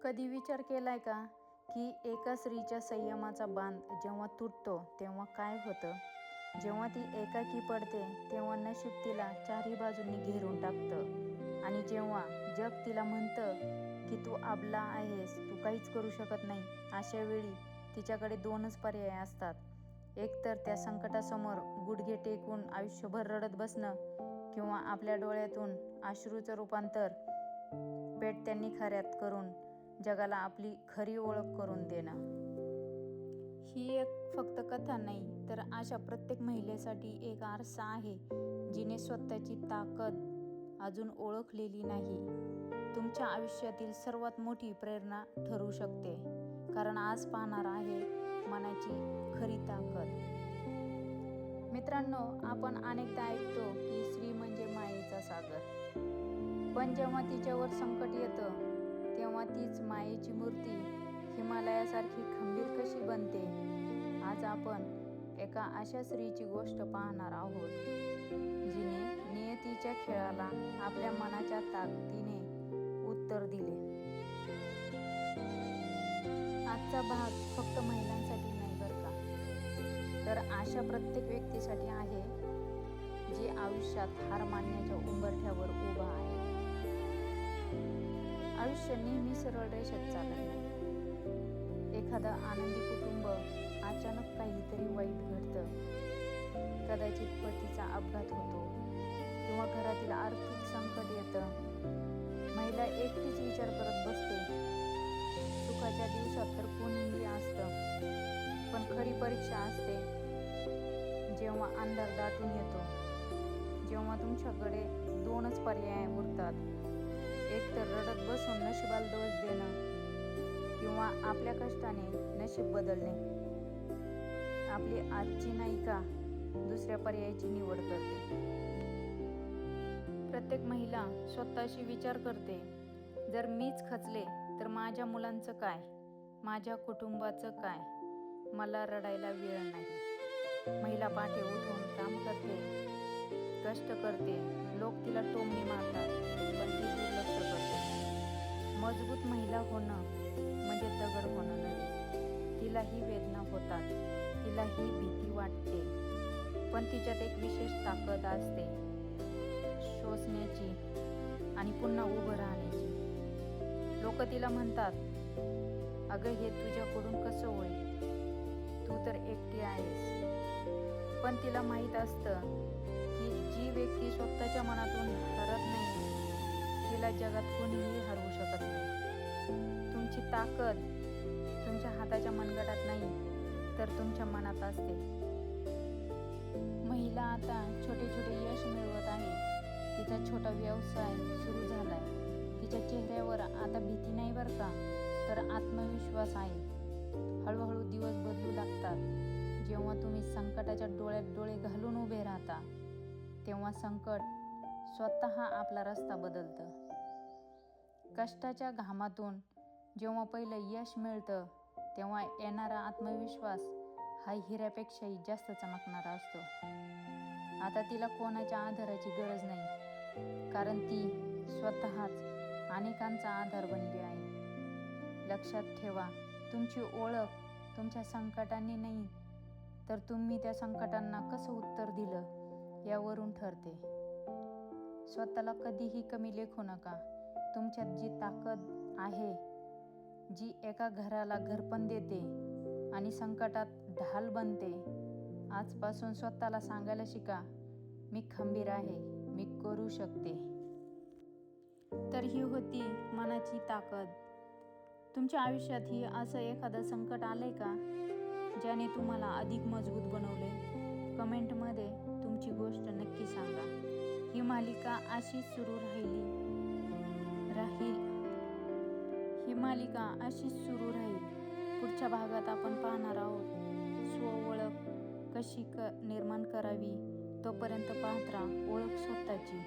कधी विचार केलाय का की एका स्त्रीच्या संयमाचा बांध जेव्हा तुटतो तेव्हा काय होतं? जेव्हा ती एकाकी पडते तेव्हा नशीब तिला चारही बाजूंनी घेरून टाकतं आणि जेव्हा जग तिला म्हणतं की तू अबला आहेस, तू काहीच करू शकत नाही, अशा वेळी तिच्याकडे दोनच पर्याय असतात. एकतर त्या संकटासमोर गुडघे टेकून आयुष्यभर रडत बसणं किंवा आपल्या डोळ्यातून अश्रूचं रूपांतर पेटत्या निखाऱ्यात करून जगाला आपली खरी ओळख करून देणं. ही एक फक्त कथा नाही, तर अशा प्रत्येक महिलेसाठी एक आरसा आहे जिने स्वतःची ताकद अजून ओळखलेली नाही. तुमच्या आयुष्यातील सर्वात मोठी प्रेरणा ठरू शकते, कारण आज पाहणार आहे मनाची खरी ताकद. मित्रांनो, आपण अनेकदा ऐकतो की स्त्री म्हणजे मायेचा सागर, पण जेव्हा तिच्यावर संकट येतं तेव्हा तीच मायेची मूर्ती हिमालयासारखी खंबीर कशी बनते. आज आपण एका अशा स्त्रीची गोष्ट पाहणार आहोत जिने नियतीच्या खेळाला आपल्या मनाच्या ताकदीने उत्तर दिले. आजचा भाग फक्त महिलांसाठी नाही बरं का, तर अशा प्रत्येक व्यक्तीसाठी आहे जी आयुष्यात हार मानण्याच्या उंबरठ्यावर उभा आहे. आयुष्य नेहमी सरळ रेषेत चालत नाही. एखादं आनंदी कुटुंब अचानक काहीतरी वाईट घडतं. कदाचित पतीचा अपघात होतो किंवा घरातील आर्थिक संकट येतं. महिला एकटीच विचार करत बसते. सुखाच्या दिवसात तर कोणीही असतं, पण खरी परीक्षा असते जेव्हा अंधार दाटून येतो, जेव्हा तुमच्याकडे दोनच पर्याय उरतात. एक तर रडत बसून नशिबाला दोष देणं किंवा आपल्या कष्टाने नशीब बदलणे. आपली आजची नायिका दुसऱ्या पर्यायाची निवड करते. प्रत्येक महिला स्वतःशी विचार करते, जर मीच खचले तर माझ्या मुलांचं काय, माझ्या कुटुंबाचं काय? मला रडायला वेळ नाही. महिला पहाटे उठून काम करते, कष्ट करते, लोक तिला टोमणी मारतात, पण ती दुर्लक्ष करते. मजबूत महिला होणं म्हणजे दगड होणं नव्हे. तिलाही वेदना होतात, तिलाही भीती वाटते, पण तिच्यात एक विशेष ताकद असते, सोसण्याची आणि पुन्हा उभं राहण्याची. लोक तिला म्हणतात, अगं हे तुझ्याकडून कसं होईल, तू तर एकटी आहेस. पण तिला माहीत असतं की जी व्यक्ती स्वतःच्या मनातून हरत नाही तिला जगात कोणीही हरवू शकत नाही. तुमची ताकद तुमच्या हाताच्या मनगटात नाही, तर तुमच्या मनात असते. महिला आता छोटे छोटे यश मिळवत आहे. तिचा छोटा व्यवसाय सुरू झालाय. तिच्या चेहऱ्यावर आता भीती नाही बरं का, तर आत्मविश्वास आहे. हळूहळू दिवस बदलू लागतात. जेव्हा तुम्ही संकटाच्या डोळ्यात डोळे घालून उभे राहता तेव्हा संकट स्वतः आपला रस्ता बदलतं. कष्टाच्या घामातून जेव्हा पहिलं यश मिळतं तेव्हा येणारा आत्मविश्वास हा हिऱ्यापेक्षाही जास्त चमकणारा असतो. आता तिला कोणाच्या आधाराची गरज नाही, कारण ती स्वतःच अनेकांचा आधार बनली आहे. लक्षात ठेवा, तुमची ओळख तुमच्या संकटांनी नाही, तर तुम्ही त्या संकटांना कसं उत्तर दिलं यावरून ठरते. स्वतःला कधीही कमी लेखू नका. तुमच्यात जी ताकद आहे, जी एका घराला घरपण देते आणि संकटात ढाल बनते, आजपासून स्वतःला सांगायला शिका, मी खंबीर आहे, मी करू शकते. तर ही होती मनाची ताकद. तुमच्या आयुष्यातही असं एखादं संकट आलंय का ज्याने तुम्हाला अधिक मजबूत बनवले? कमेंटमध्ये तुमची गोष्ट नक्की सांगा. ही मालिका अशीच सुरू राहील. पुढच्या भागात आपण पाहणार आहोत स्वओळख कशी निर्माण करावी. तोपर्यंत पाहत राहा ओळख स्वतःची.